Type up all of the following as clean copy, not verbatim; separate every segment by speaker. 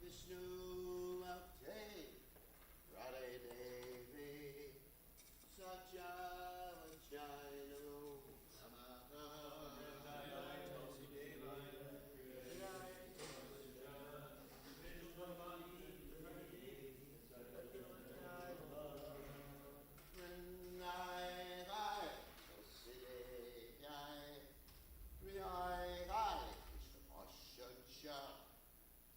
Speaker 1: Vishnu Bhakti Radhe Devi Satyavachayanu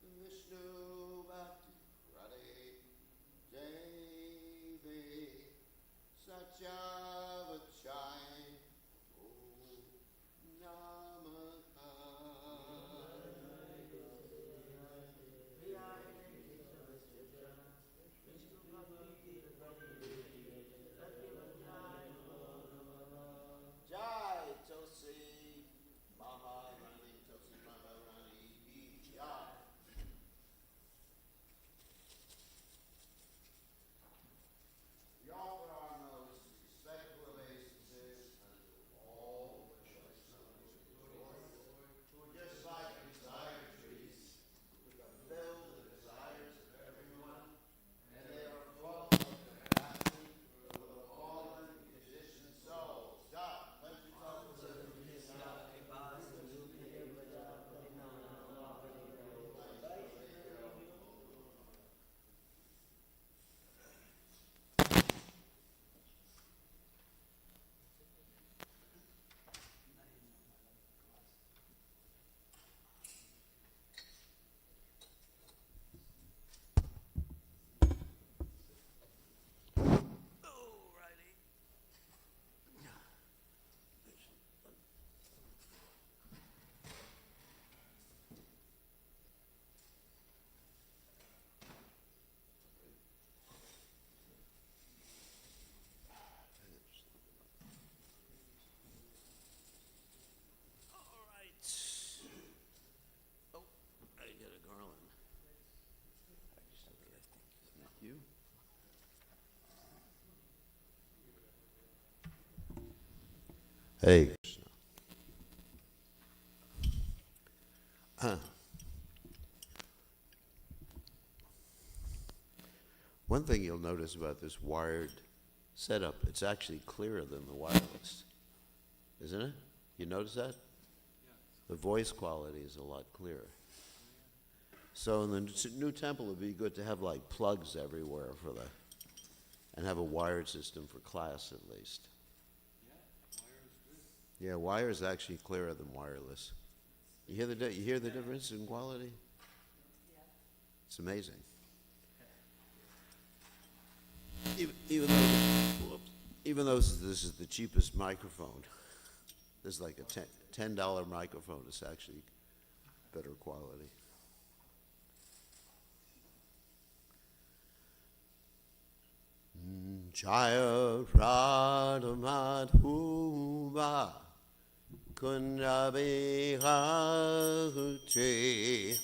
Speaker 1: Vishnu Bhakti Radhe Devi Satyavachai Namaha. Jai Tulsi Maharani, Tulsi Maharani ki Jai. We offer our most respectful obeisances unto all the choice sons of the Lord, who are just like desire trees, who fulfill the desires of everyone, and they are full of compassion for the fallen, conditioned souls. God, let you talk to them. Hey, Krishna. One thing you'll notice about this wired setup, it's actually clearer than the wireless, isn't it? You notice that? The voice quality is a lot clearer. So in the new temple, it'd be good to have like plugs everywhere for the, and have a wired system for class at least. Yeah, wire is actually clearer than wireless. You hear the difference in quality? It's amazing. Even though this is the cheapest microphone, there's like a $10 microphone. It's actually better quality. Jaya Radha Madhuva Kundabi Hati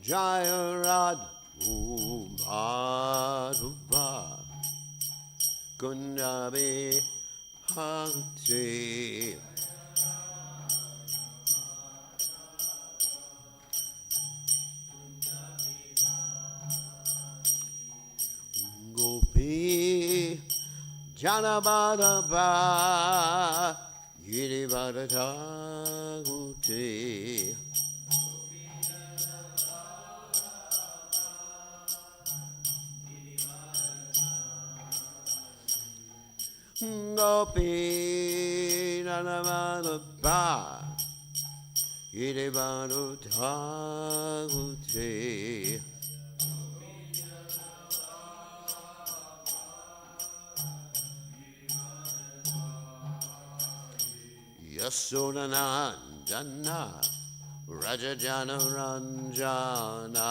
Speaker 1: Jaya Radha Madhuva Kundabi Hati Gopi Janabadaba Girivadajaguti Gopi Janabadaba Girivadajaguti Yasodhanandana Rajajana Ranjana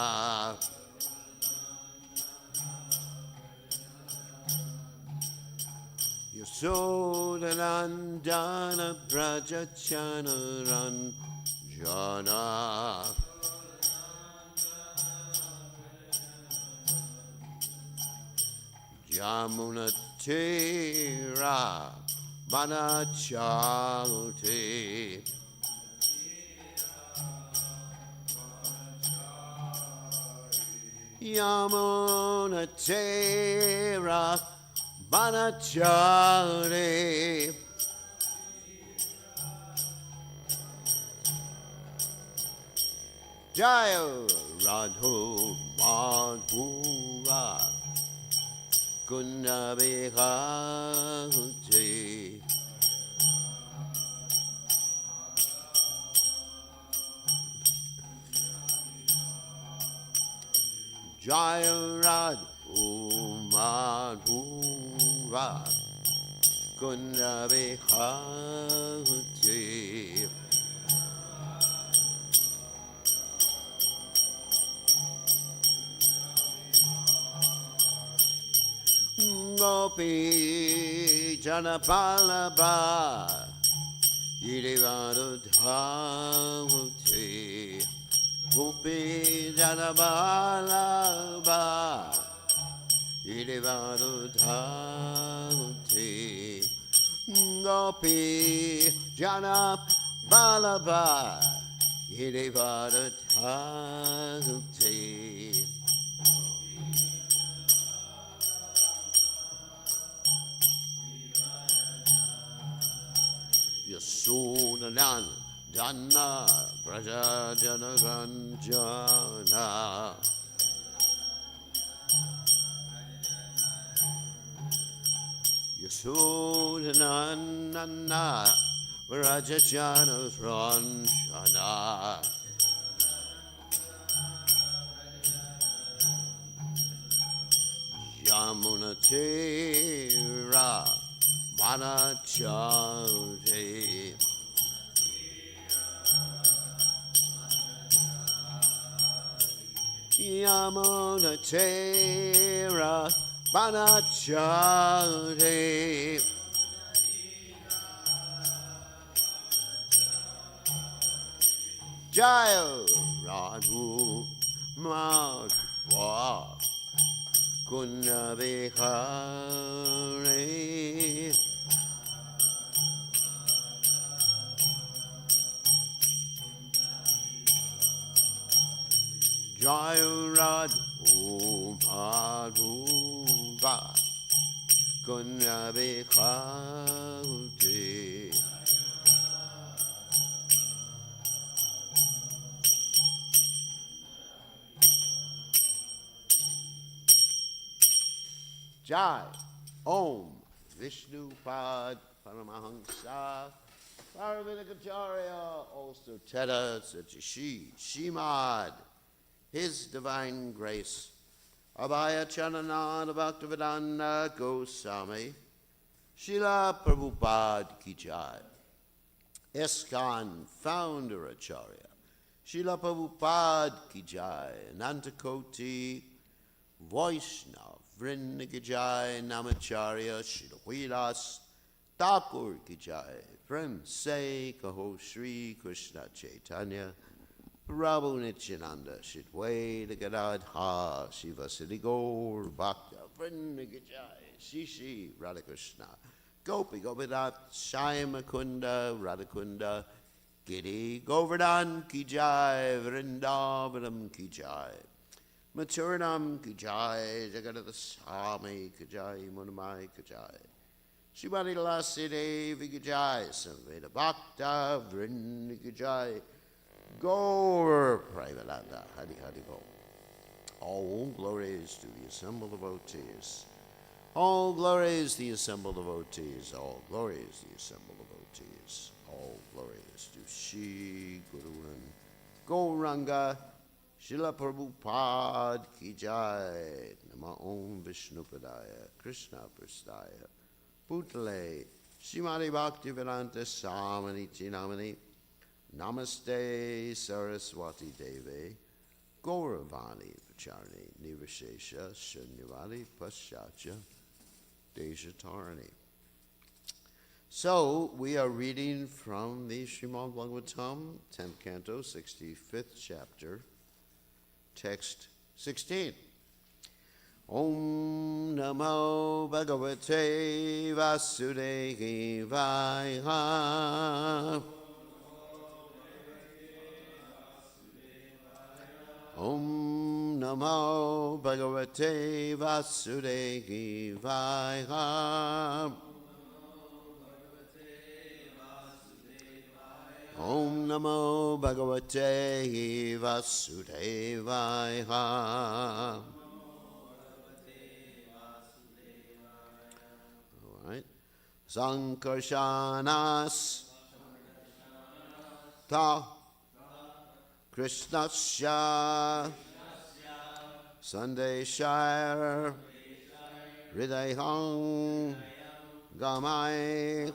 Speaker 1: Yasodhanandana Rajajana Ranjana Jamuna Tira Vanachari Yamunatera Vanachari Jaya Radho Madhura Kunabihati Jaya Radho Madhura Kunabihati Gopi Janapalabha Irivadudhavati Gopi Janapalabha Irivadudhavati Gopi Janapalabha Irivadudhavati Yasunanan Dana Praja Janaranjana Yasunanan Nana Praja Janaranjana Yamunatera Vanachari Yamunatera Vanachari Jaya Radhu Madhva Kunabihari Jaya Radhu Madhuva Kunabihari Jai Om Vishnu Pad Paramahansa Paravinakacharya also Teta Sachishi Shimad His Divine Grace Abhaya Chanananda Bhaktivedanta Goswami Srila Prabhupada Ki Jai ISKCON Founder Acharya Srila Prabhupada Ki Jai Nantakoti Vaishnav Vrinda Ki Jai Namacharya Srila Vilas Thakur Ki Jai Prem Se Kaho Shri Krishna Chaitanya Prabhu Nityananda Shitweda Gadadha Shiva Siddhi Gaur Bhakta Vrinda Ki Jai Shishi Radhakrishna Gopi Gopidat Shyama Kunda Radhakunda Giri Govardhan Ki Jai Vrindavanam Ki Jai Maturanam Ki Jai Jagadata Swami Ki Jai Munamai Ki Jai Shrimati Lasi Devi Ki Jai Samveda Bhakta Vrinda Ki Jai Gaur Premananda Hari Hari Bo. All glories to the assembled devotees. All glories to the assembled devotees. All glories to the assembled devotees. All glories to Shri Guru and Gauranga Srila Prabhupada Ki Jai Nama Om Vishnupadaya Krishna Prastaya Putale Srimati Bhaktivedanta Swami Namani Namaste Saraswati Devi Gauravani Pacharni Nivashesha Shunyavadi Paschacha Dejatarani. So, we are reading from the Srimad Bhagavatam, 10th canto, 65th chapter, text 16. Om Namo Bhagavate Vasudevaya. Om Namo Bhagavate Vasudevaya. Om Namo Bhagavate Vasudevaya. All right. Sankarshanas Ta Krishnasya Sandeshaya Hridayam Gamai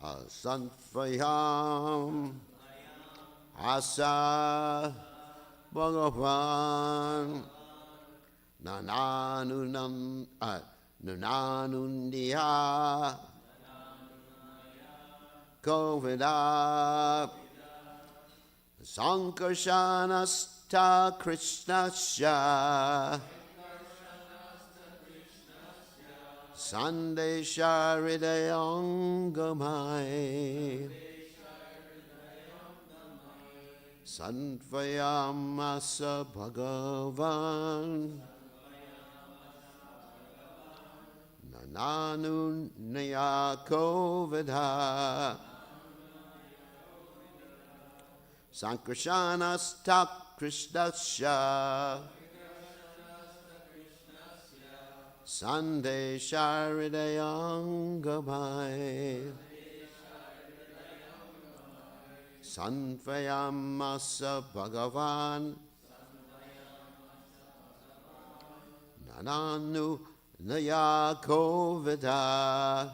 Speaker 1: Asantvayam Asa Bhagavan Nananundiya Govida Sankarshanasta Krishnasya Sandesha Hridayam Gamai Santvayam Asa Bhagavan Nananunaya Kovida Sankarshanasta Krishnasya Sandesha Hridayam Gamai Santvayam Asa Bhagavan Nananu Naya Kovida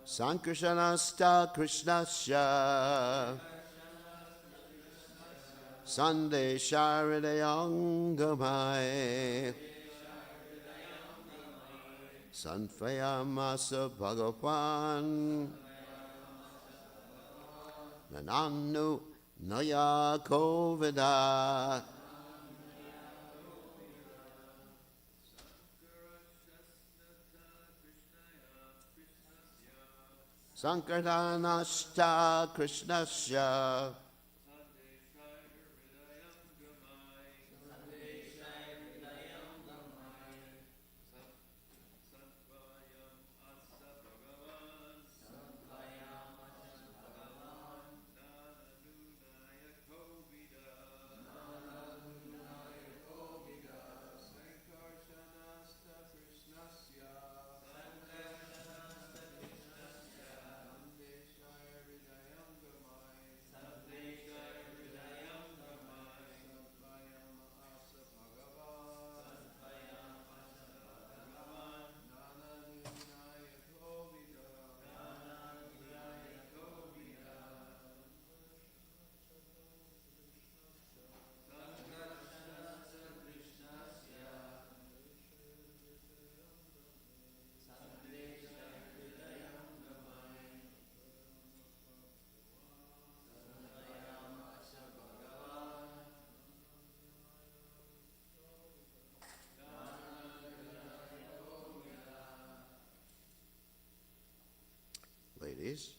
Speaker 1: Sankarshanasta Krishnasya Sandesha Hridayam Gamai Santvayam Asa Bhagavan Nananu Naya Kovida Sankarshanasta Krishnasya Ladies.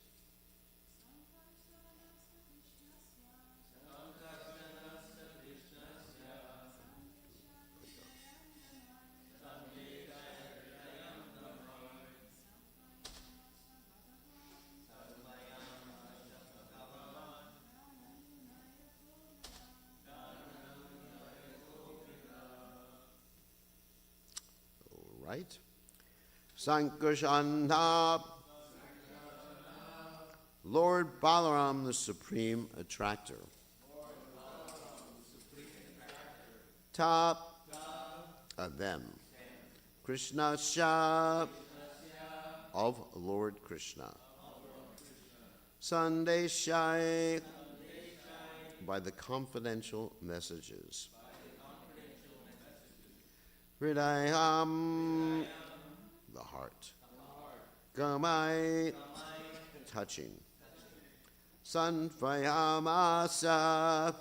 Speaker 1: All right. Sankarshanna, Lord Balaram, the Supreme Attractor. Top of them. Krishna Shah of Lord Krishna. Sandeshai by the confidential messages. Hridayam, the heart. Gamai, touching. Santvayamasa,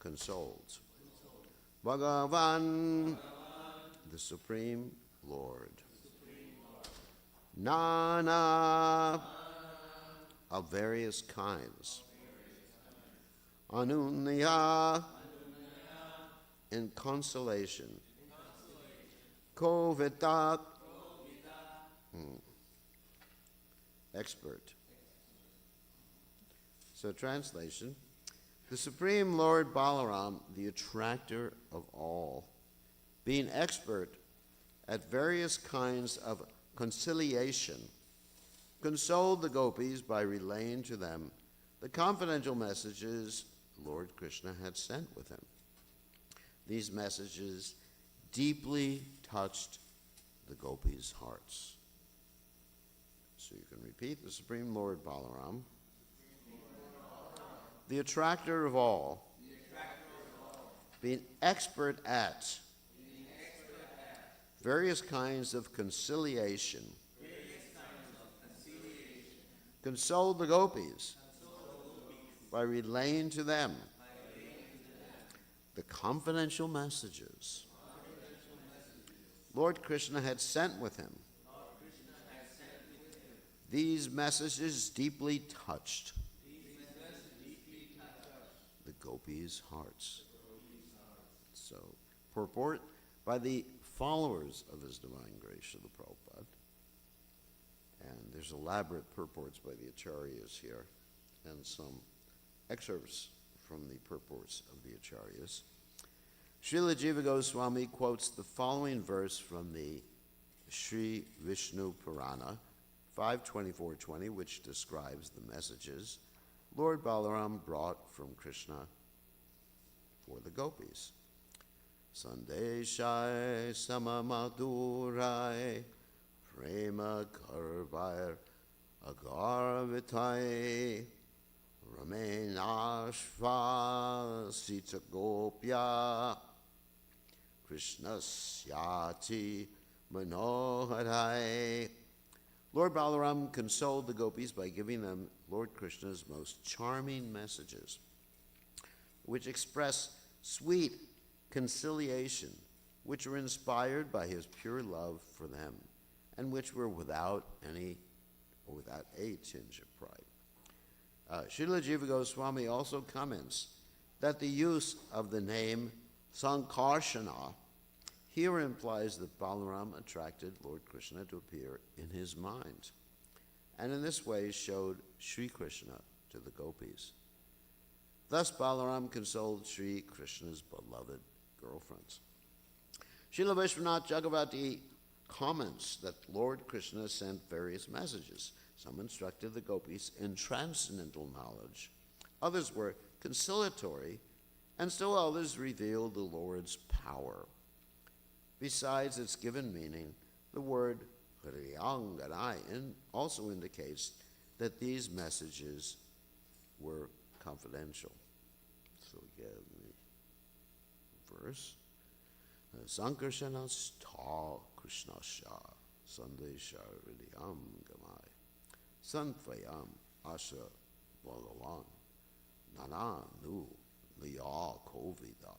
Speaker 1: consoled. Bhagavan, the Supreme Lord. Nana, of various kinds. Anunya, in consolation. Kovita, expert. So translation, the Supreme Lord Balaram, the attractor of all, being expert at various kinds of conciliation, consoled the gopis by relaying to them the confidential messages Lord Krishna had sent with him. These messages deeply touched the gopis' hearts. So you can repeat, the Supreme Lord Balaram, the attractor of all, being expert at various kinds of conciliation, consoled the gopis by relaying to them the confidential messages Lord Krishna had sent with him. These messages deeply touched the gopis' hearts. So, purport by the followers of His Divine Grace, Srila Prabhupada. And there's elaborate purports by the Acharyas here, and some excerpts from the purports of the Acharyas. Srila Jiva Goswami quotes the following verse from the Sri Vishnu Purana, 5:24-20, which describes the messages Lord Balaram brought from Krishna for the gopis. Sandeshai samamadurai prema karvair agarvitai ramenashva sita gopya krishnasyati manoharai. Lord Balaram consoled the gopis by giving them Lord Krishna's most charming messages, which express sweet conciliation, which were inspired by his pure love for them, and which were without a tinge of pride. Srila Jiva Goswami also comments that the use of the name Sankarshana here implies that Balaram attracted Lord Krishna to appear in his mind, and in this way showed Sri Krishna to the gopis. Thus Balaram consoled Sri Krishna's beloved girlfriends. Srila Vishwanath Chakravarti comments that Lord Krishna sent various messages. Some instructed the gopis in transcendental knowledge, others were conciliatory, and still others revealed the Lord's power. Besides its given meaning, the word Hriyanganai also indicates that these messages were confidential. So again, the verse, Sankarshanas ta Krishnasya Sandesha Hridayam Gamai Sanfayam Asha Bhagavan Nana Nu Liya Kovida.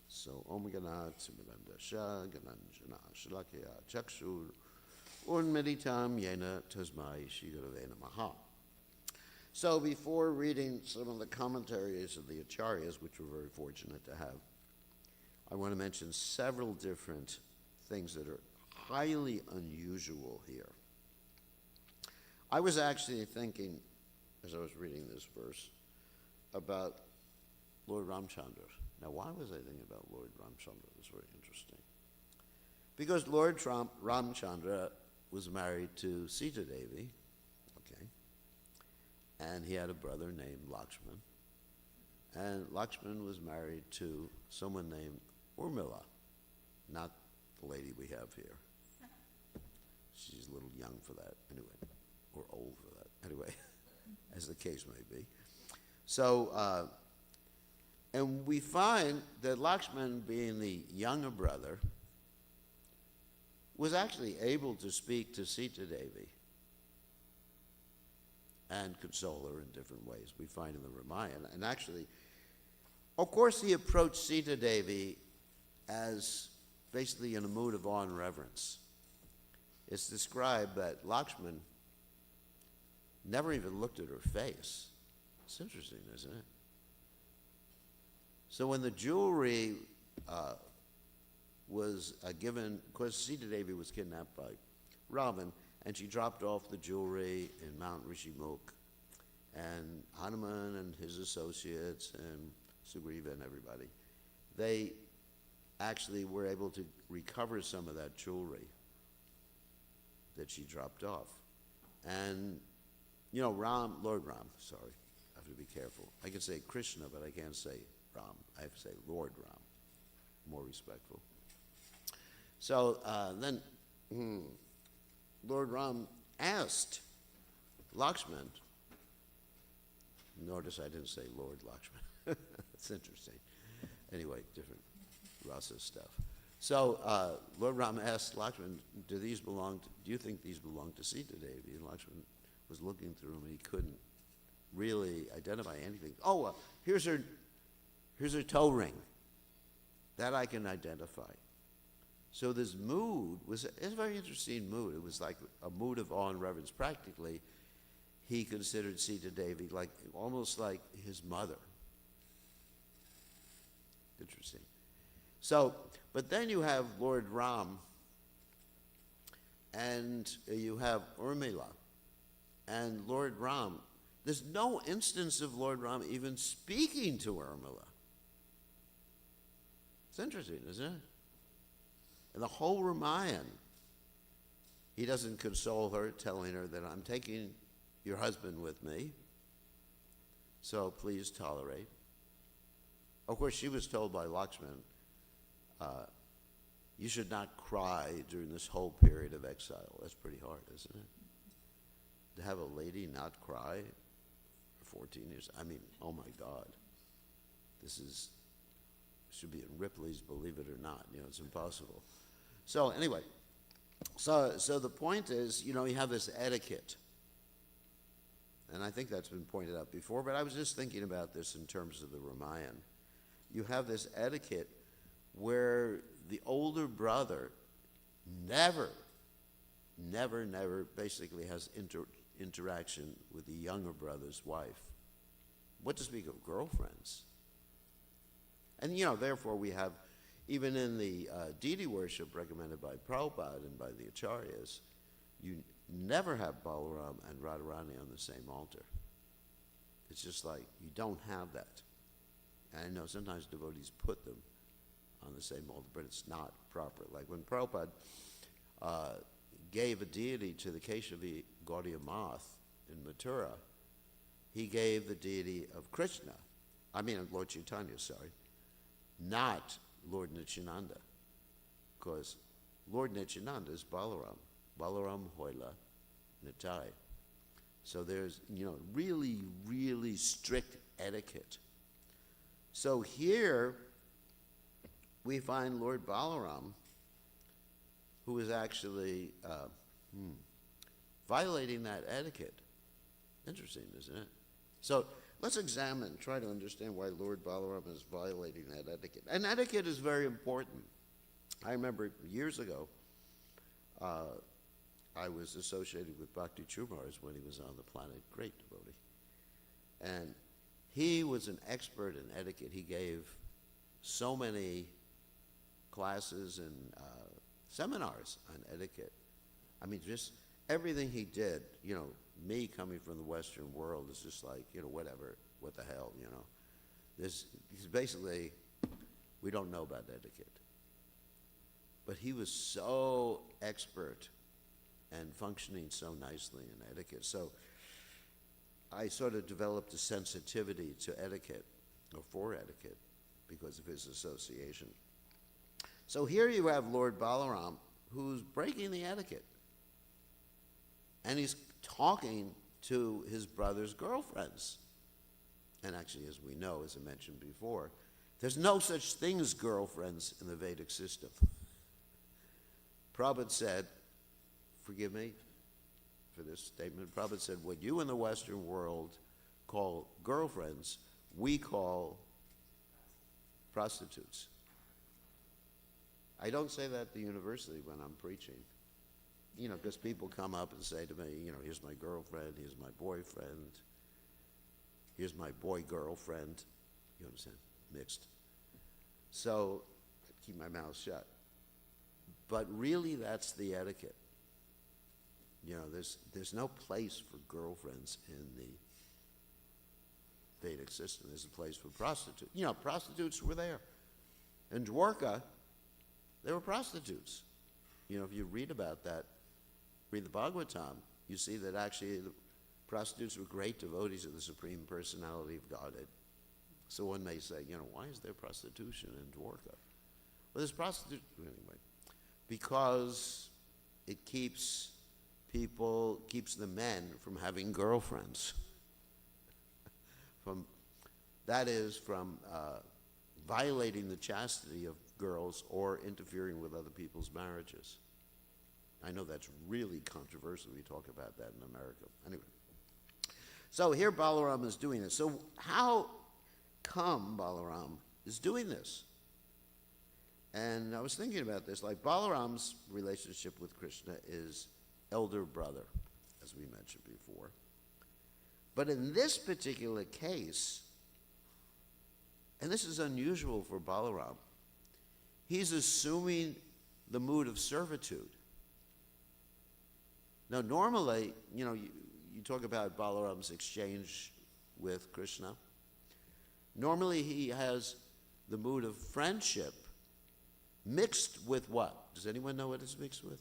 Speaker 1: So, Om Ganat Simrandasha Gananjana Shalakya Chakshur Unmeditam Yena Tasmai Shigurave Namaha. So, before reading some of the commentaries of the Acharyas, which we're very fortunate to have, I want to mention several different things that are highly unusual here. I was actually thinking, as I was reading this verse, about Lord Ramchandra. Now, why was I thinking about Lord Ramchandra? It's very interesting. Because Lord Ramchandra was married to Sita Devi, okay, and he had a brother named Lakshman, and Lakshman was married to someone named Urmila, not the lady we have here. She's a little young for that, anyway, or old for that, anyway, as the case may be. So, and we find that Lakshman, being the younger brother, was actually able to speak to Sita Devi and console her in different ways. We find in the Ramayana, and actually Of course, he approached Sita Devi as basically in a mood of awe and reverence. It's described that Lakshman never even looked at her face. It's interesting, isn't it? So when the jewelry was given, because Sita Devi was kidnapped by Ravan, and she dropped off the jewelry in Mount Rishimukh, and Hanuman and his associates and Sugriva and everybody, they actually were able to recover some of that jewelry that she dropped off. And, you know, Lord Ram, sorry, I have to be careful. I can say Krishna, but I can't say Ram. I have to say Lord Ram, more respectful. So then Lord Ram asked Lakshman, notice I didn't say Lord Lakshman. It's interesting. Anyway, different rasa stuff. So Lord Ram asked Lakshman, do you think these belong to Sita Devi? And Lakshman was looking through them and he couldn't really identify anything. Oh, here's her toe ring. That I can identify. So this mood it's a very interesting mood. It was like a mood of awe and reverence. Practically, he considered Sita Devi almost like his mother. Interesting. So, but then you have Lord Ram, and you have Urmila, and Lord Ram. There's no instance of Lord Ram even speaking to Urmila. It's interesting, isn't it? And the whole Ramayana, he doesn't console her, telling her that I'm taking your husband with me, so please tolerate. Of course, she was told by Lakshman, you should not cry during this whole period of exile. That's pretty hard, isn't it? To have a lady not cry for 14 years. I mean, oh my God. This should be in Ripley's Believe It or Not. You know, it's impossible. So anyway, so the point is, you know, you have this etiquette. And I think that's been pointed out before, but I was just thinking about this in terms of the Ramayana. You have this etiquette where the older brother never basically has interaction with the younger brother's wife. What to speak of girlfriends? And, you know, therefore we have, even in the deity worship recommended by Prabhupada and by the Acharyas, you never have Balaram and Radharani on the same altar. It's just like, you don't have that. And I know sometimes devotees put them on the same altar, but it's not proper. Like when Prabhupada gave a deity to the Keshavi Gaudiya Math in Mathura, he gave the deity of Krishna, Lord Chaitanya, sorry, not Lord Nityananda, because Lord Nityananda is Balaram, Balaram Hoila Nitai. So there's, you know, really, really strict etiquette. So here we find Lord Balaram, who is actually violating that etiquette. Interesting, isn't it? So let's try to understand why Lord Balaram is violating that etiquette. And etiquette is very important. I remember years ago, I was associated with Bhakti Chumars when he was on the planet, great devotee. And he was an expert in etiquette. He gave so many classes and seminars on etiquette. I mean, just everything he did, you know, me coming from the Western world is just like, you know, whatever, what the hell, you know. He's basically, we don't know about etiquette. But he was so expert and functioning so nicely in etiquette. So I sort of developed a sensitivity to etiquette, or for etiquette, because of his association. So here you have Lord Balaram, who's breaking the etiquette. And he's talking to his brother's girlfriends. And actually, as we know, as I mentioned before, there's no such thing as girlfriends in the Vedic system. Prabhupada said, forgive me for this statement, Prabhupada said, what you in the Western world call girlfriends, we call prostitutes. I don't say that at the university when I'm preaching, because people come up and say to me, here's my girlfriend, here's my boyfriend, here's my boy-girlfriend. You understand? Mixed. So I keep my mouth shut. But really, that's the etiquette. There's no place for girlfriends in the Vedic system. There's a place for prostitutes. Prostitutes were there. In Dwarka, there were prostitutes. If you read about that, read the Bhagavatam, you see that actually the prostitutes were great devotees of the Supreme Personality of Godhead. So one may say, why is there prostitution in Dwarka? Well, there's prostitution anyway, because it keeps the men from having girlfriends. from violating the chastity of girls or interfering with other people's marriages. I know that's really controversial. We talk about that in America. Anyway, so here Balaram is doing this. So how come Balaram is doing this? And I was thinking about this, like Balaram's relationship with Krishna is elder brother, as we mentioned before. But in this particular case, and this is unusual for Balaram, he's assuming the mood of servitude. Now, normally, you talk about Balaram's exchange with Krishna. Normally, he has the mood of friendship mixed with what? Does anyone know what it's mixed with?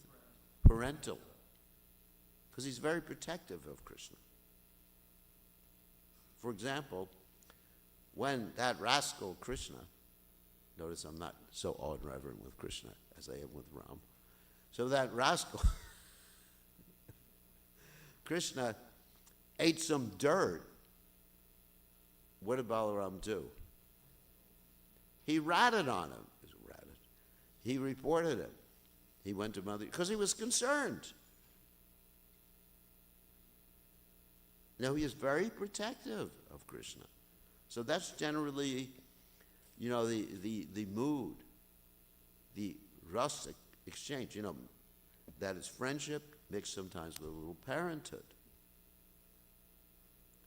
Speaker 1: Parental. Because he's very protective of Krishna. For example, when that rascal Krishna, notice I'm not so awe and reverent with Krishna as I am with Ram. So that rascal Krishna ate some dirt. What did Balaram do? He ratted on him. He reported it. He went to Mother, because he was concerned. He is very protective of Krishna. So that's generally, the mood, the rasa exchange, that is friendship mixed sometimes with a little parenthood.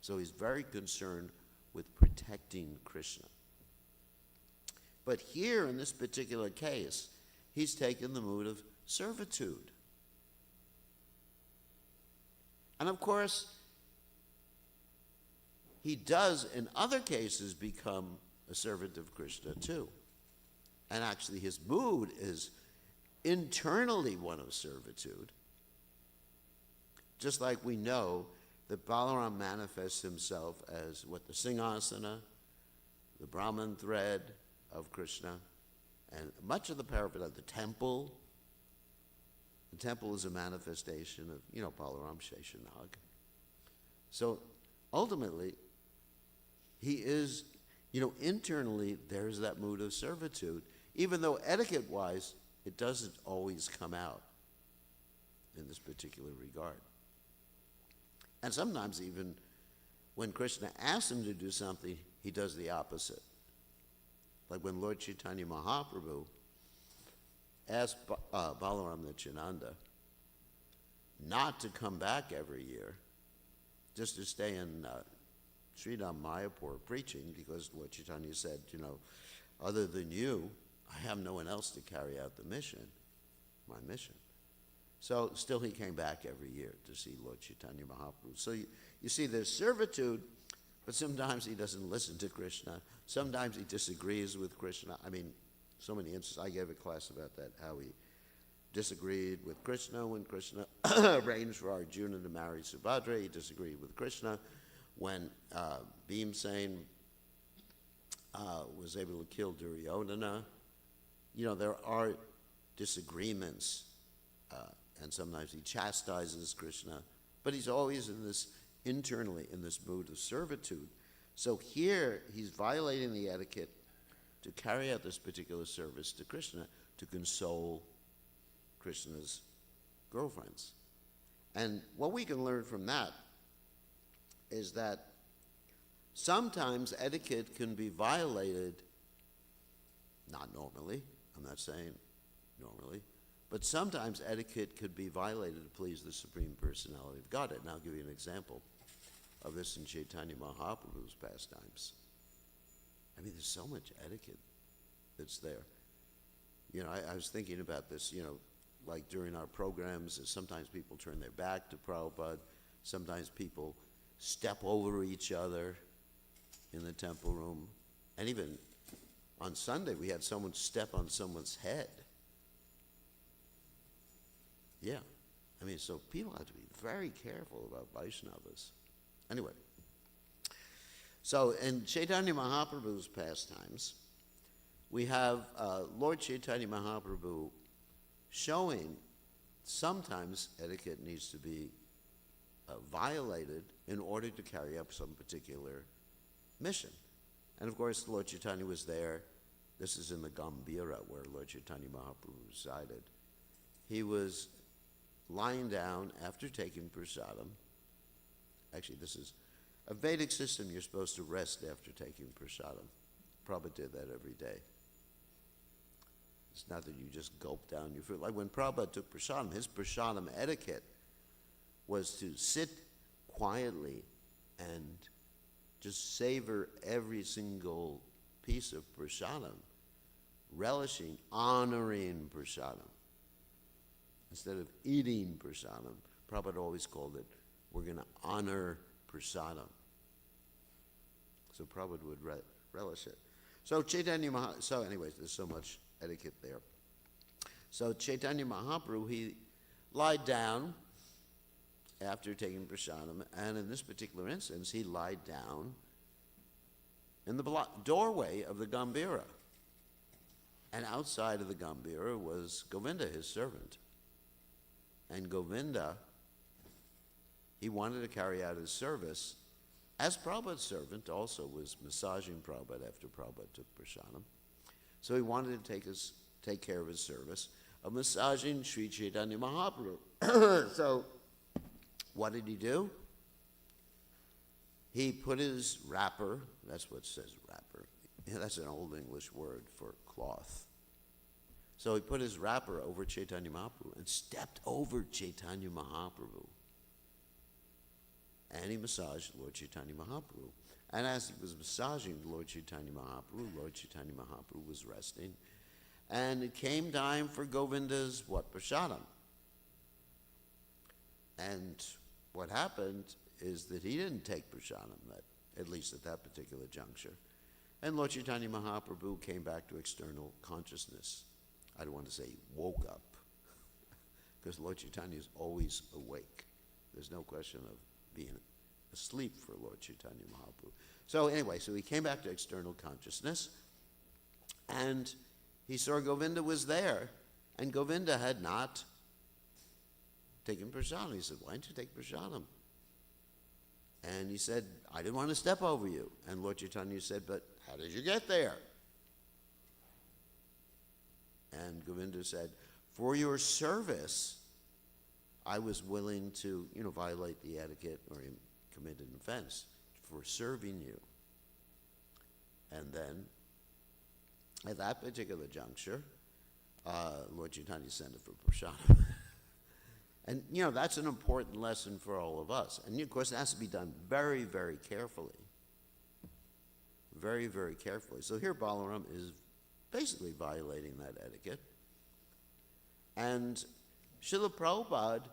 Speaker 1: So he's very concerned with protecting Krishna. But here, in this particular case, he's taken the mood of servitude. And of course, he does, in other cases, become a servant of Krishna too. And actually, his mood is internally one of servitude. Just like we know that Balaram manifests himself as the Singhasana, the Brahman thread of Krishna, and much of the Parapata, the temple. The temple is a manifestation of, Balaram Sheshanag. So ultimately, he is, internally, there's that mood of servitude, even though etiquette-wise, it doesn't always come out in this particular regard. And sometimes even when Krishna asks him to do something, he does the opposite. Like when Lord Chaitanya Mahaprabhu asked Balaram Nityananda not to come back every year, just to stay in Sridham Mayapur preaching, because Lord Chaitanya said, other than you, I have no one else to carry out my mission. So still he came back every year to see Lord Chaitanya Mahaprabhu. So you see there's servitude, but sometimes he doesn't listen to Krishna. Sometimes he disagrees with Krishna. I mean, so many instances. I gave a class about that, how he disagreed with Krishna when Krishna arranged for Arjuna to marry Subhadra. He disagreed with Krishna when Bhimsen was able to kill Duryodhana. There are disagreements, and sometimes he chastises Krishna, but he's always internally in this mood of servitude. So here he's violating the etiquette to carry out this particular service to Krishna, to console Krishna's girlfriends. And what we can learn from that is that sometimes etiquette can be violated Not normally, I'm not saying normally, but sometimes etiquette could be violated to please the Supreme Personality of Godhead. And I'll give you an example of this in Chaitanya Mahaprabhu's pastimes. I mean, there's so much etiquette that's there. You know, I was thinking about this, you know, like during our programs, sometimes people turn their back to Prabhupada, sometimes people step over each other in the temple room, and even on Sunday we had someone step on someone's head. Yeah, I mean, so people have to be very careful about Vaishnavas. Anyway, so in Chaitanya Mahaprabhu's pastimes, we have Lord Chaitanya Mahaprabhu showing sometimes etiquette needs to be violated in order to carry out some particular mission. And of course, Lord Chaitanya was there. This is in the Gambhira where Lord Chaitanya Mahaprabhu resided. He was lying down after taking prasadam. Actually, this is a Vedic system. You're supposed to rest after taking prasadam. Prabhupada did that every day. It's not that you just gulp down your food. Like when Prabhupada took prasadam, his prasadam etiquette was to sit quietly and just savor every single piece of prasadam, relishing, honoring prasadam. Instead of eating prasadam, Prabhupada always called it, we're going to honor prasadam. So Prabhupada would relish it. So so anyways, there's so much etiquette there. So Chaitanya Mahaprabhu, he lied down after taking prasadam, and in this particular instance, he lied down in the doorway of the Gambhira. And outside of the Gambhira was Govinda, his servant. And Govinda, he wanted to carry out his service as Prabhupada's servant, also was massaging Prabhupada after Prabhupada took prasadam. So he wanted to take care of his service of massaging Sri Chaitanya Mahaprabhu. So what did he do? He put his wrapper, that's what says wrapper. Yeah, that's an old English word for cloth. So he put his wrapper over Chaitanya Mahaprabhu and stepped over Chaitanya Mahaprabhu. And he massaged Lord Chaitanya Mahaprabhu. And as he was massaging Lord Chaitanya Mahaprabhu was resting. And it came time for Govinda's prasadam. And what happened is that he didn't take prasadam, at least at that particular juncture. And Lord Chaitanya Mahaprabhu came back to external consciousness. I don't want to say he woke up, because Lord Chaitanya is always awake. There's no question of being asleep for Lord Chaitanya Mahaprabhu. So anyway, so he came back to external consciousness, and he saw Govinda was there, and Govinda had not taken prasadam. He said, why didn't you take prasadam? And he said, I didn't want to step over you. And Lord Chaitanya said, but how did you get there? And Govinda said, for your service, I was willing to, violate the etiquette or commit an offense for serving you. And then, at that particular juncture, Lord Chaitanya sent it for prasadam. And, that's an important lesson for all of us. And, of course, it has to be done very, very carefully. Very, very carefully. So here Balaram is basically violating that etiquette. And Srila Prabhupada,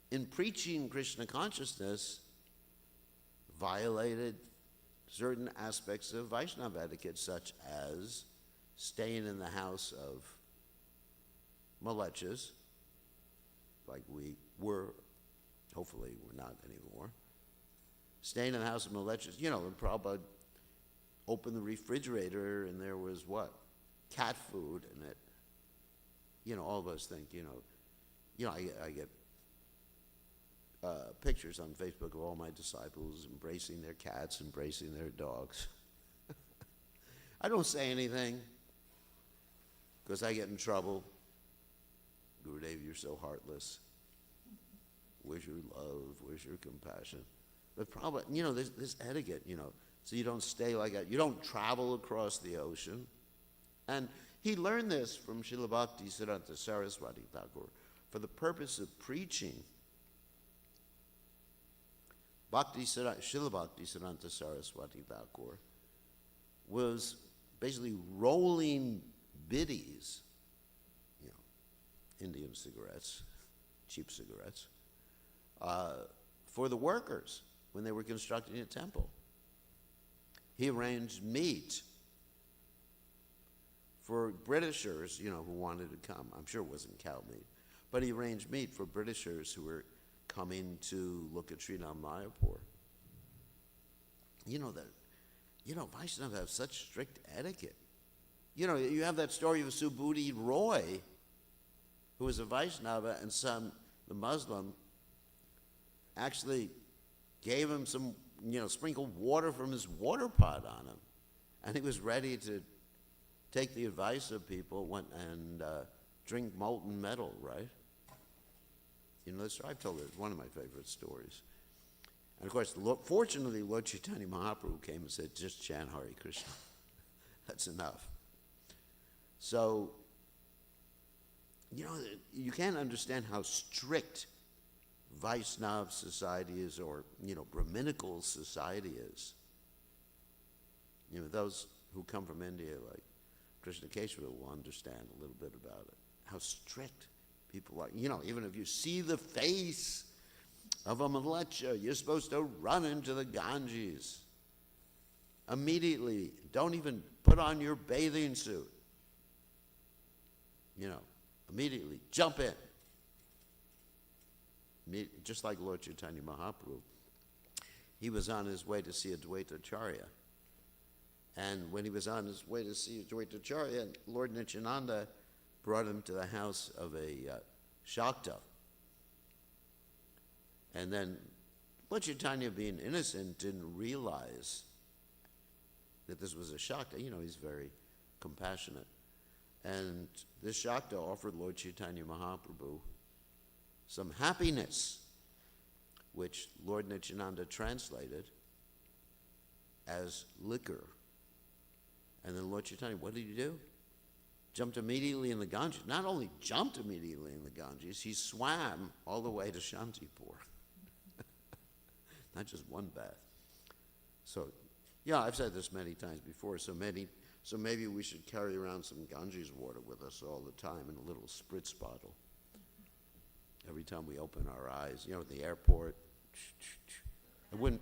Speaker 1: in preaching Krishna consciousness, violated certain aspects of Vaishnava etiquette, such as staying in the house of malechas, like we were, hopefully we're not anymore. Staying in the house of malechas, and Prabhupada opened the refrigerator and there was cat food in it. All of us think, I get pictures on Facebook of all my disciples embracing their cats, embracing their dogs. I don't say anything because I get in trouble. Gurudev, you're so heartless. Where's your love? Where's your compassion? But probably, there's this etiquette, so you don't stay like that. You don't travel across the ocean. And He learned this from Srila Bhaktisiddhanta Saraswati Thakur for the purpose of preaching. Srila Bhaktisiddhanta Saraswati Thakur was basically rolling biddies, Indian cigarettes, cheap cigarettes, for the workers when they were constructing a temple. He arranged meat for Britishers, who wanted to come. I'm sure it wasn't cow meat, but he arranged meat for Britishers who were coming to look at Srinam Mayapur. Vaishnavas have such strict etiquette. You have that story of Subudhi Roy, who was a Vaishnava, and the Muslim, actually gave him some, sprinkled water from his water pot on him. And he was ready to take the advice of people and drink molten metal, right? This I've told it. It's one of my favorite stories. And of course, fortunately, Lord Chaitanya Mahaprabhu came and said, just chant Hare Krishna. That's enough. So, you can't understand how strict Vaishnava society is, or, Brahminical society is. Those who come from India, like Krishna Keshava, will understand a little bit about it. How strict people are. Even if you see the face of a mlecha, you're supposed to run into the Ganges. Immediately. Don't even put on your bathing suit. Immediately. Jump in. Just like Lord Chaitanya Mahaprabhu. He was on his way to see Advaita Acharya. And when he was on his way to see Advaita Acharya, Lord Nityananda brought him to the house of a Shakta. And then Lord Chaitanya, being innocent, didn't realize that this was a Shakta. He's very compassionate. And this Shakta offered Lord Chaitanya Mahaprabhu some happiness, which Lord Nityananda translated as liquor. And then Lord Chaitanya, what did he do? Jumped immediately in the Ganges. Not only jumped immediately in the Ganges, he swam all the way to Shantipur. Not just one bath. So, I've said this many times before, so maybe we should carry around some Ganges water with us all the time in a little spritz bottle. Every time we open our eyes, at the airport. I wouldn't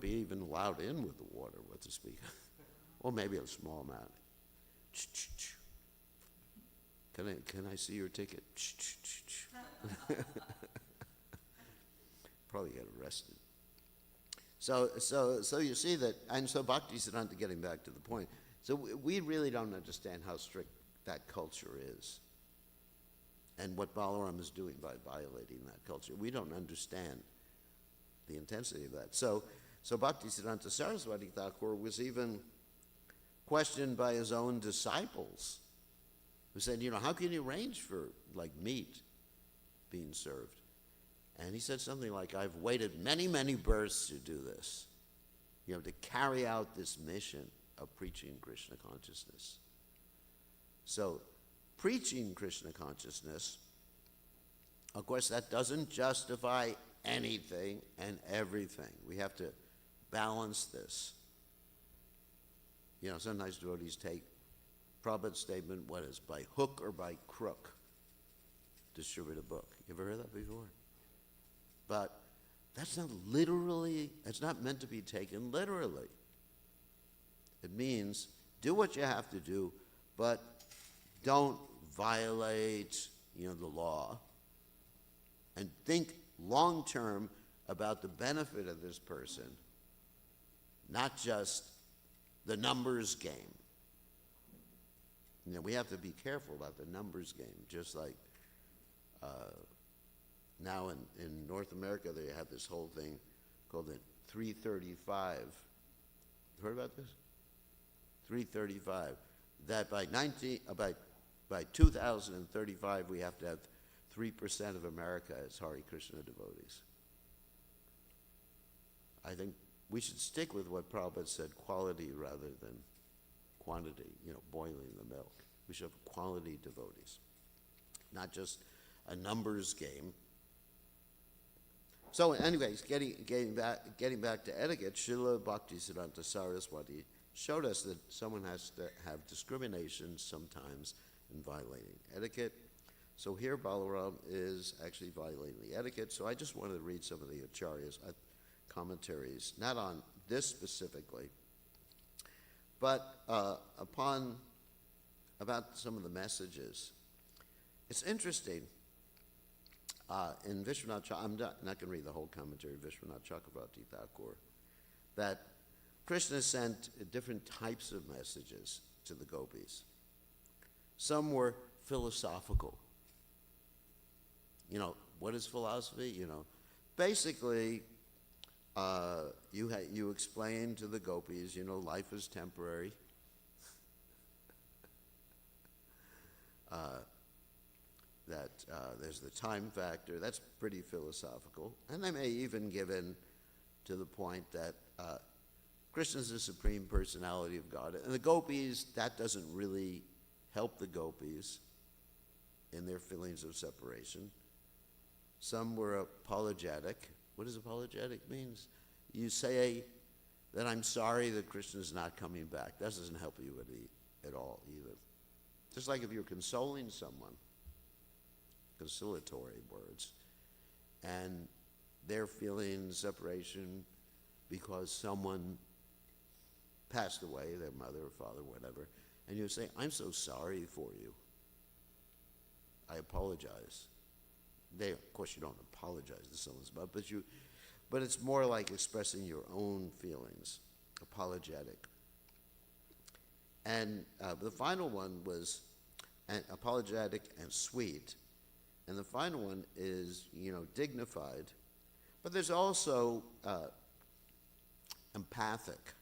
Speaker 1: be even allowed in with the water, what to speak of. Or maybe a small amount. Can I see your ticket? Probably get arrested. So you see that, and so Bhaktisiddhanta, getting back to the point, so we really don't understand how strict that culture is, and what Balaram is doing by violating that culture. We don't understand the intensity of that. So Bhaktisiddhanta Saraswati Thakur was even questioned by his own disciples, who said, how can you arrange for, meat being served? And he said something like, I've waited many, many births to do this, to carry out this mission of preaching Krishna consciousness. So, preaching Krishna consciousness, of course, that doesn't justify anything and everything. We have to balance this. Sometimes devotees take Prabhupada's statement, by hook or by crook, distribute a book. You ever heard that before? But that's not meant to be taken literally. It means do what you have to do, but don't violate, the law. And think long term about the benefit of this person, not just the numbers game. We have to be careful about the numbers game, just like now in North America they have this whole thing called the 335. You heard about this? 335. That by 2035 we have to have 3% of America as Hare Krishna devotees. I think we should stick with what Prabhupada said, quality rather than quantity, boiling the milk. We should have quality devotees, not just a numbers game. So anyways, getting back to etiquette, Srila Bhaktisiddhanta Saraswati showed us that someone has to have discrimination sometimes in violating etiquette. So here Balaram is actually violating the etiquette. So I just wanted to read some of the acharyas' commentaries, not on this specifically, but about some of the messages. It's interesting. In Vishwanath, I'm not going to read the whole commentary of Vishwanath Chakravarti Thakur, that Krishna sent different types of messages to the gopis. Some were philosophical. What is philosophy? Basically, you explain to the gopis, life is temporary. That there's the time factor. That's pretty philosophical. And they may even give in to the point that Krishna is the Supreme Personality of God. And the gopis, that doesn't really help the gopis in their feelings of separation. Some were apologetic. What does apologetic means? You say that I'm sorry that Krishna is not coming back. That doesn't help you at all either. Just like if you're consoling someone, conciliatory words, and they're feeling separation because someone passed away, their mother or father, whatever, and you say, I'm so sorry for you. I apologize. Of course, you don't apologize to someone's mother, but it's more like expressing your own feelings, apologetic. And the final one was apologetic and sweet. And the final one is, dignified. But there's also empathic.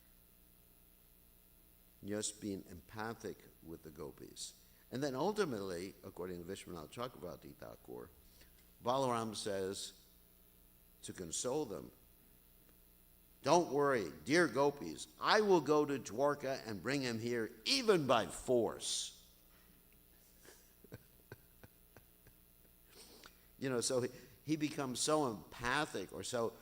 Speaker 1: Just being empathic with the gopis. And then ultimately, according to Vishwanath Chakravarti Thakur, Balaram says to console them, don't worry, dear gopis, I will go to Dwarka and bring him here even by force. So he becomes so empathic, or so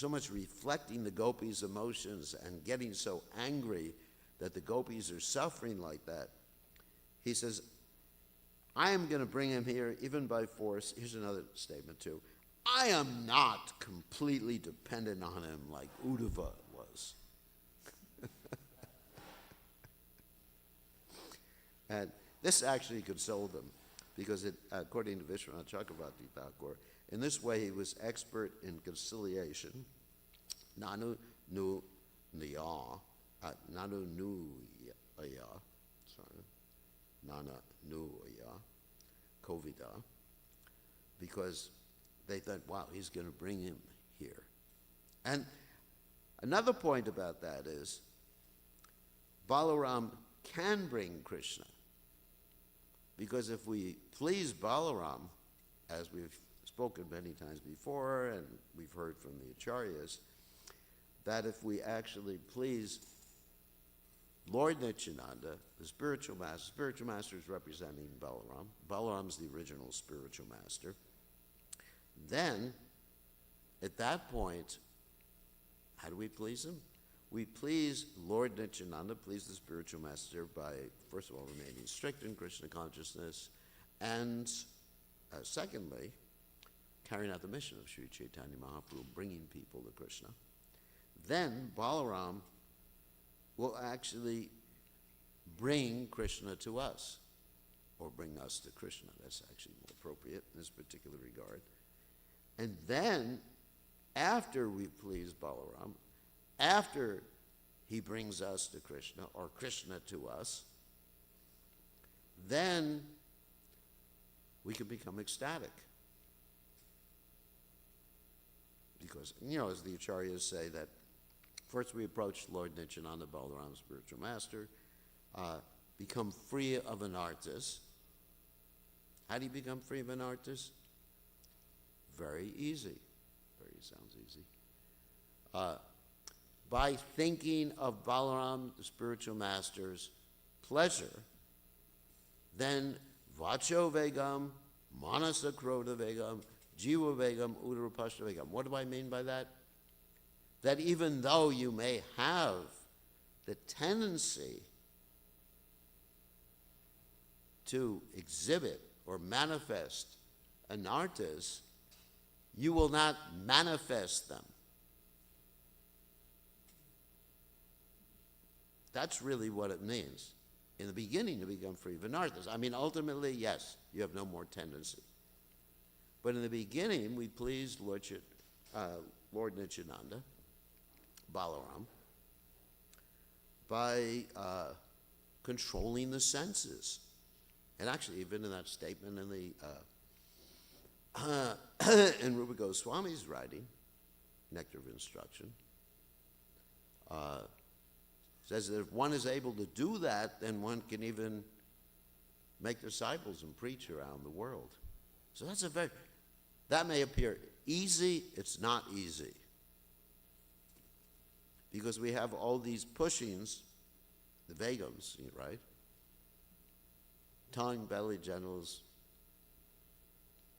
Speaker 1: much reflecting the gopis' emotions and getting so angry that the gopis are suffering like that. He says, I am going to bring him here even by force. Here's another statement too. I am not completely dependent on him like Uddhava was. And this actually consoled them, because according to Vishwanath Chakravarti Thakur, in this way he was expert in conciliation. Nanu nu niya, nanu nu ya, sorry, nana nu ya, kovida, because they thought, wow, he's going to bring him here. And another point about that is, Balaram can bring Krishna. Because if we please Balaram, as we've spoken many times before, and we've heard from the acharyas, that if we actually please Lord Nityananda, the spiritual master is representing Balaram. Balaram's the original spiritual master. Then, at that point, how do we please him? We please Lord Nityananda, please the spiritual master, by, first of all, remaining strict in Krishna consciousness, and secondly, carrying out the mission of Sri Chaitanya Mahaprabhu, bringing people to Krishna. Then Balaram will actually bring Krishna to us, or bring us to Krishna. That's actually more appropriate in this particular regard. And then, after we please Balaram, after he brings us to Krishna, or Krishna to us, then we can become ecstatic. Because, as the acharyas say, that first we approach Lord Nityananda, Balaram's spiritual master, become free of anarthas. How do you become free of anarthas? Very easy. Sounds easy. By thinking of Balaram, the spiritual master's pleasure, then vacho vegam, manasa krodha vegam, jiva vegam, udarapashta vegam. What do I mean by that? That even though you may have the tendency to exhibit or manifest anarthas, you will not manifest them. That's really what it means. In the beginning, to become free of anarthas. I mean, ultimately, yes, you have no more tendency. But in the beginning, we pleased Lord Nityananda, Balaram, by controlling the senses. And actually, even in that statement in the in Rupa Goswami's writing, Nectar of Instruction, says that if one is able to do that, then one can even make disciples and preach around the world. So that may appear easy, it's not easy. Because we have all these pushings, the vegams, right? Tongue, belly, genitals,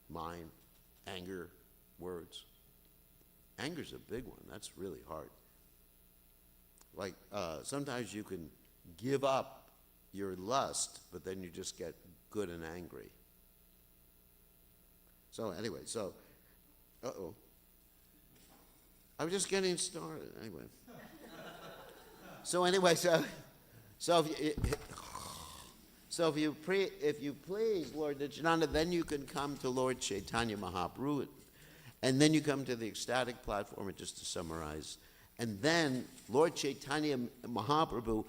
Speaker 1: mind, anger, words. Anger's a big one, that's really hard. Like, sometimes you can give up your lust, but then you just get good and angry. So anyway, I was just getting started, anyway. If you please Lord Nityananda, then you can come to Lord Chaitanya Mahaprabhu, and then you come to the ecstatic platform, and just to summarize. And then Lord Chaitanya Mahaprabhu,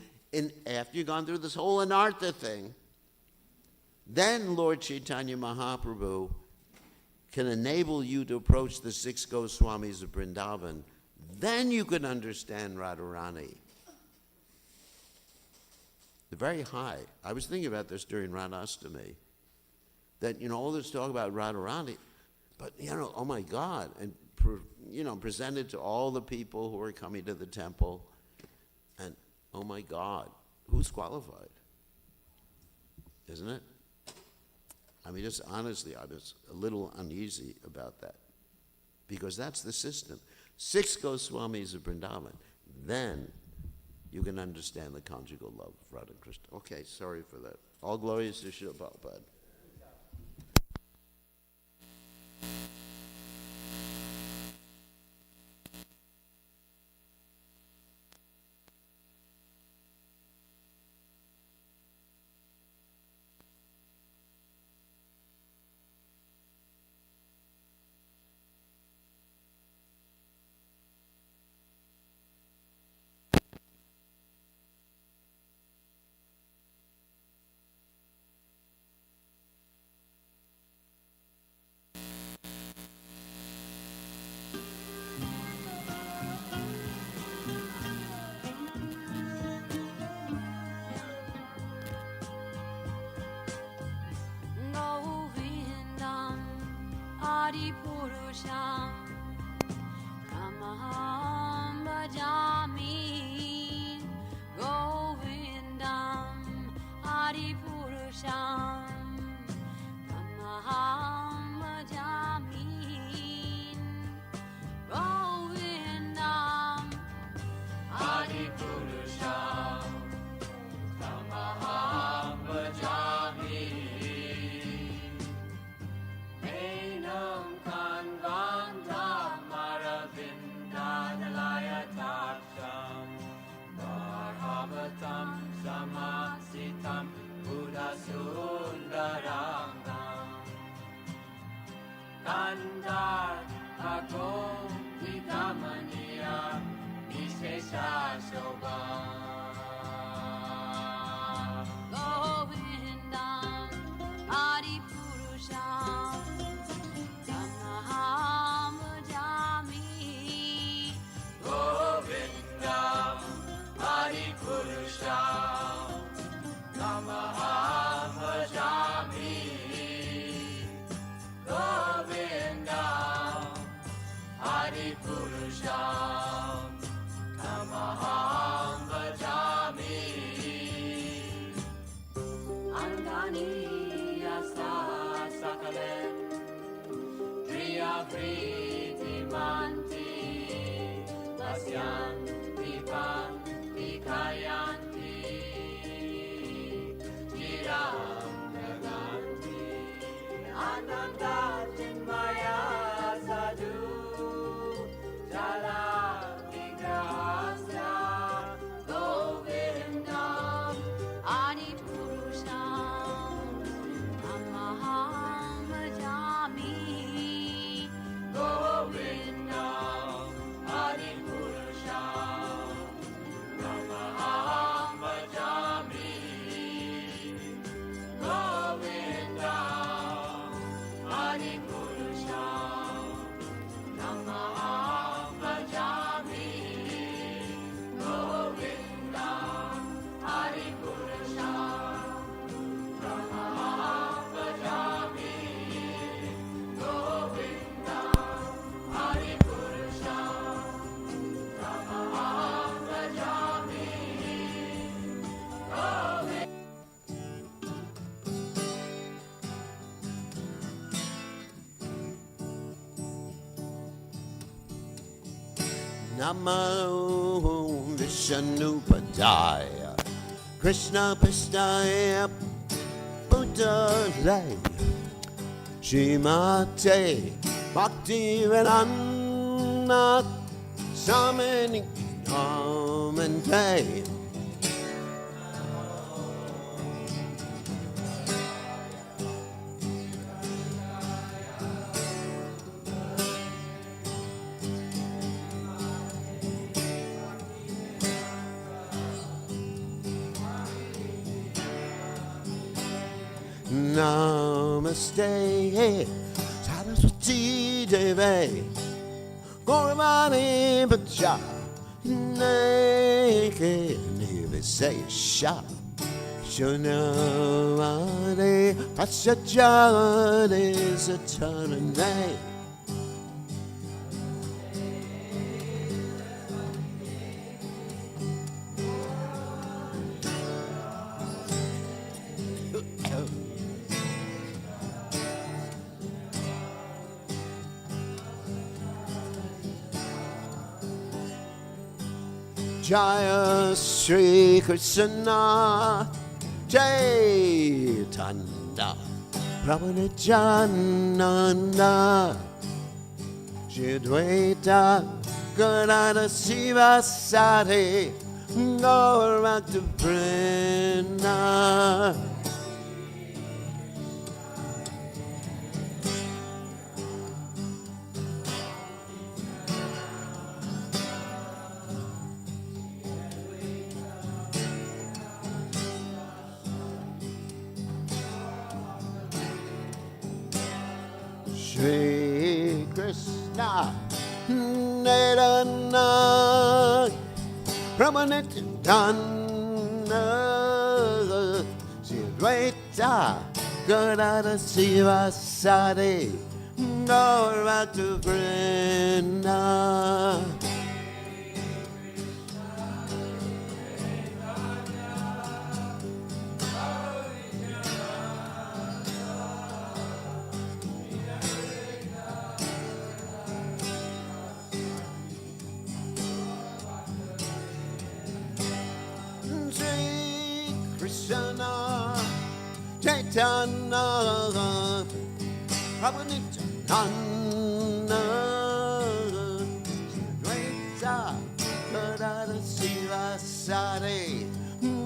Speaker 1: after you've gone through this whole anartha thing, then Lord Chaitanya Mahaprabhu can enable you to approach the 6 Goswamis of Vrindavan. Then you can understand Radharani. They're very high. I was thinking about this during Radhastami, that, all this talk about Radharani, but, oh my God, and presented to all the people who are coming to the temple, and oh my God, who's qualified? Isn't it? I mean, just honestly, I was a little uneasy about that, because that's the system. 6 Goswamis of Vrindavan, then you can understand the conjugal love of Radha and Krishna. Okay, sorry for that. All glories to Srila Prabhupada.
Speaker 2: Purusham Kamaham Bhajami Govindam Adi Purusham Kamaham Bhajami Govindam Adi Purusham Kamaham Bhajami Samasitam Buddha Sundarangam Kandar Agom Vidamaniya Vishesha Shobham Govindam Adi Purusham Samaham Bhajami Govindam Adi Purusham Kamaham Bhajami Govindam Adi Purusham Kamaham pritimanti pasyanti panti kayanti chiram naganti ananda chinmaya sadhu jala vigrahasya govindam adi purusham namaham bhajami govindam adi purusham namaham bhajami govindam adi purusham namaham bhajami govindam adi purusham namaham bhajami govindam adi purusham namaham bhajami
Speaker 1: Namo Vishnupadaya Krishna Prasthaya Buddhaya Shrimate Bhaktivedanta Swami Namaste. Namaste Saraswati Devi Gauravani Bhaja Neke Nivesesha Shunavani Pasachani Satarane. Jaya Sri Krishna Chaitanya Prabhu Nityananda Shri Advaita Gadadhara Sivasati Gaur Bhakta Vrinda. Shri Krishna Nirana Brahmanitana Shri Advaita Gadadhara Sivasati Gaur Bhakta Vrinda. Krishna Chaitanya Prabhu Nityananda Advaita Gadadhara Sivasati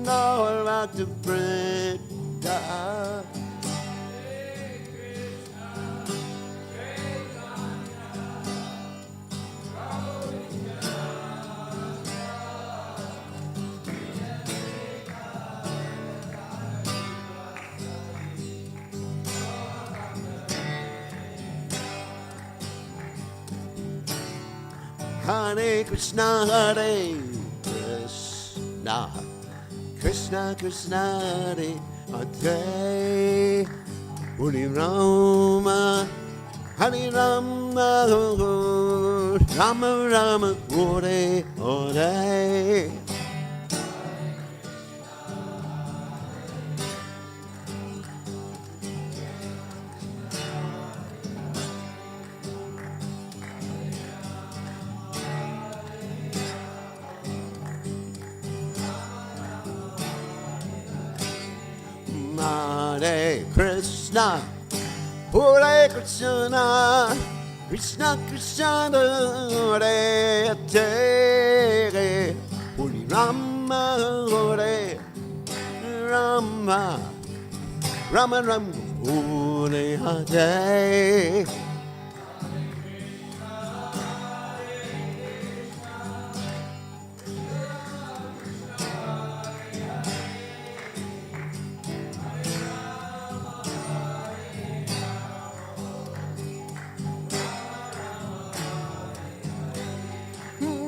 Speaker 1: Gaur Bhakta Vrinda. Hare Krishna, Hare Krishna, Krishna Krishna, Hare Hare, Hare Rama, Hare Rama, Rama Rama, Hare Hare. Krishna, Hare Krishna, Krishna Krishna Hare Hare, Hare Rama Hare Rama, Rama Rama Hare Hare.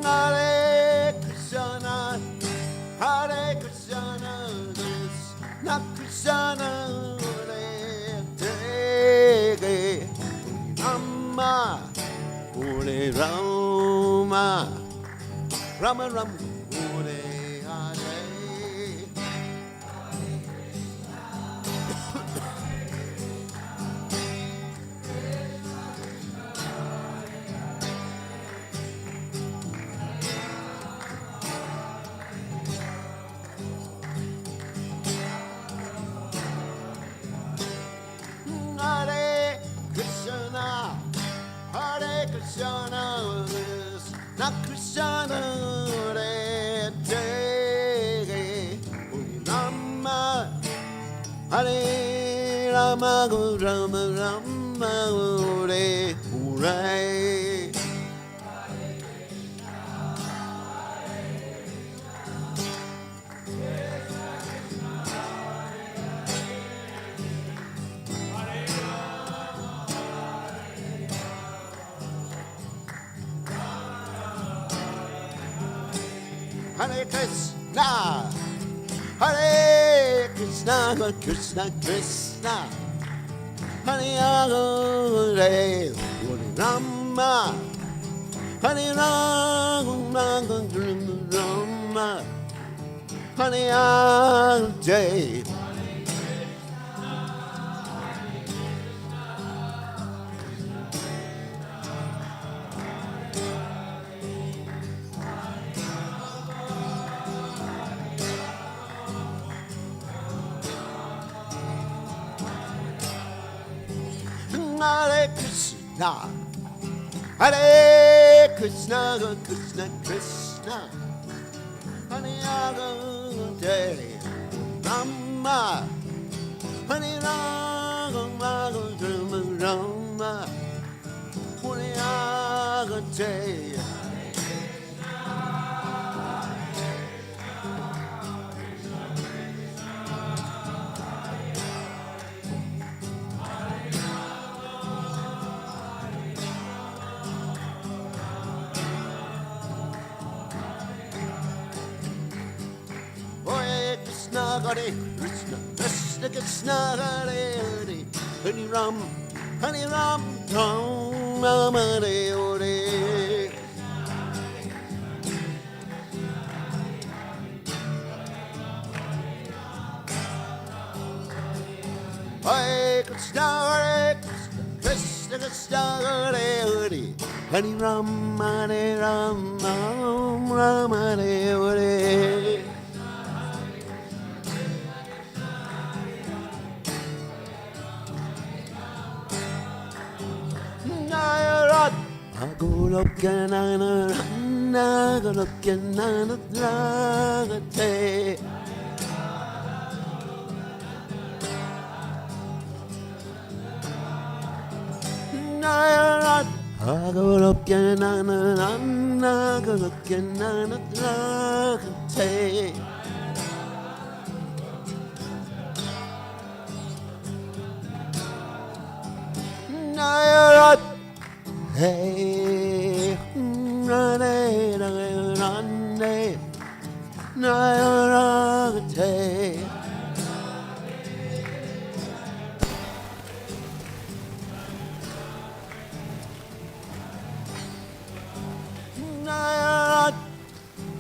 Speaker 1: Hare Krishna, Hare Krishna, Krishna Krishna, Hare Hare, Rama, Hare Rama, Rama Rama, Hare Hare. Hare Krishna, Hare Krishna, Krishna Krishna, Hare Hare, Rama, Hare Rama, Rama Rama, Hare Hare. Hare Krishna, Hare Krishna, Krishna Krishna, Hare Hare, Hare Rama, Hare Rama, Rama, Hare Hare. Hare Krishna, Hare Krishna, Krishna Krishna, Hare Hare, Rama, Hare Rama, Rama, Hare Hare. Hare Krishna, Hare Krishna, Krishna Krishna, Hare Hare, Hare Ram, Hare Ram, Ram Hare Hare. Hare Krishna, Hare Krishna, Krishna Krishna, Hare Hare, Hare Ram, Hare Ram, Ram Hare Hare. Nayarat, Agulokyanana, Nagalokyanana, Dragate. Nayarat, Agulokyanana, Nagalokyanana, Dragate. Nayarat, hey, rane, rane, Nayarat, Nayarat,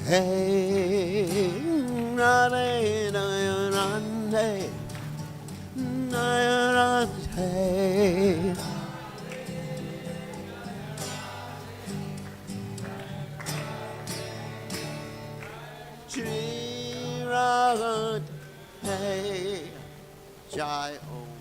Speaker 1: hey, rane, rane, Nayarat, hey. Shri Radhe Jai Om.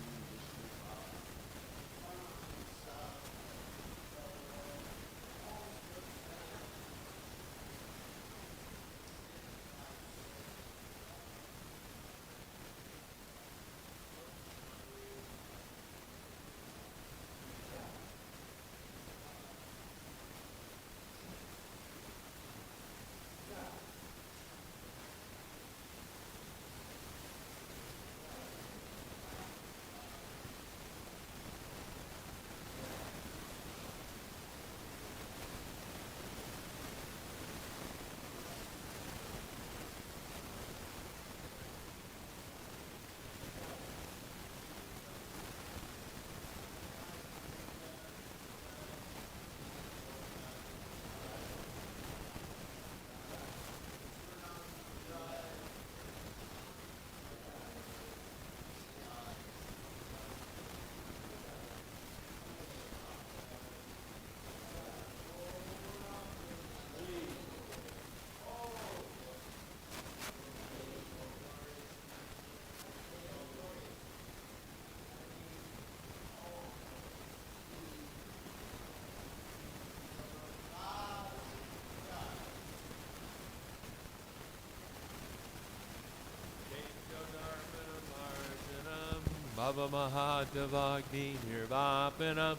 Speaker 3: Tava Mahadavagni Nirvapanam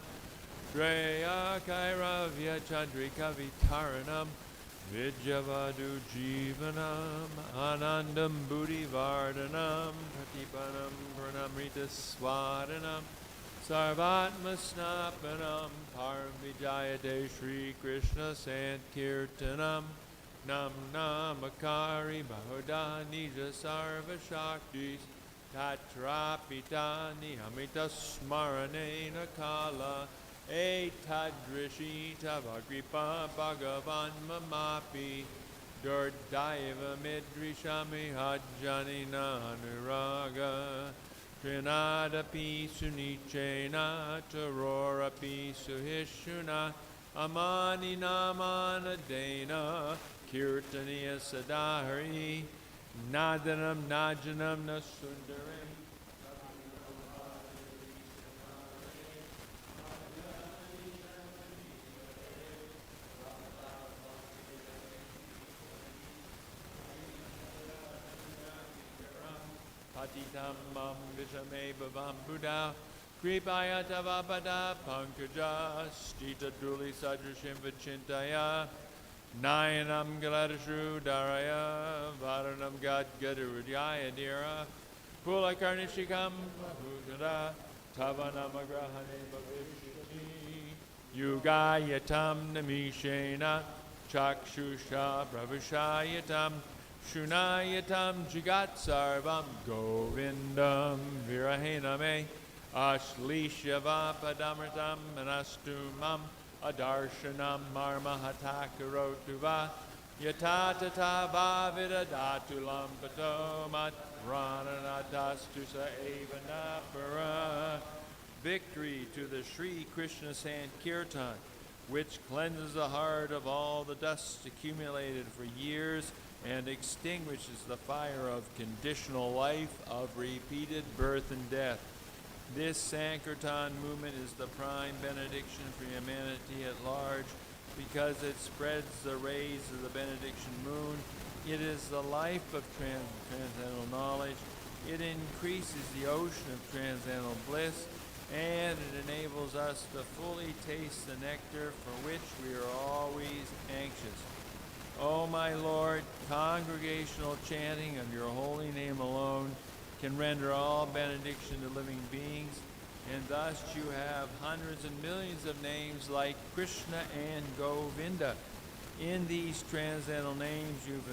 Speaker 3: Shreya Kairavya Chandrika Vitaranam Vidyavadu Jivanam Anandam Buddhi Vardhanam Pratipanam Pranamrita Swadanam Sarvatma Snapanam Paramvijayate Shri Krishna Sankirtanam Nam Namakari Bahuda Nija Sarva Shaktis Tatrapitani Amita Smaranena Kala Etadrishi Tavagripa Bhagavan Mamapi Durdaiva Midrishami Hajjanina Anuraga Trinadapi Sunichena Tarorapi Suhishuna Amani Namana Dena Kirtaniya Sadahari Nadanam Najanam Nasundaram Patitam Mam Vishame Bhavam Buddha Kripaya Tavapada Pankaja Stita Duli Sadrashim Vachintaya Nayanam Galadashru Daraya Varanam Gad Gadarudhyaya Dira Pula Karnishikam Bhujada Tavanamagrahane Bhavishiti Yugayatam Namishena Chakshusha Pravashayatam Shunayatam Jagat Sarvam Govindam Virahename Ashlishyava Padamritam Manastumam Adarshanam Marma Hatakarotuva Yatatata Vavida Datulam Patomat Rananatastusa Evanapara. Victory to the Sri Krishna Sankirtan, which cleanses the heart of all the dust accumulated for years and extinguishes the fire of conditional life, of repeated birth and death. This Sankirtan movement is the prime benediction for humanity at large because it spreads the rays of the benediction moon. It is the life of transcendental knowledge. It increases the ocean of transcendental bliss, and it enables us to fully taste the nectar for which we are always anxious. O my Lord, congregational chanting of your holy name alone can render all benediction to living beings, and thus you have hundreds and millions of names like Krishna and Govinda. In these transcendental names you've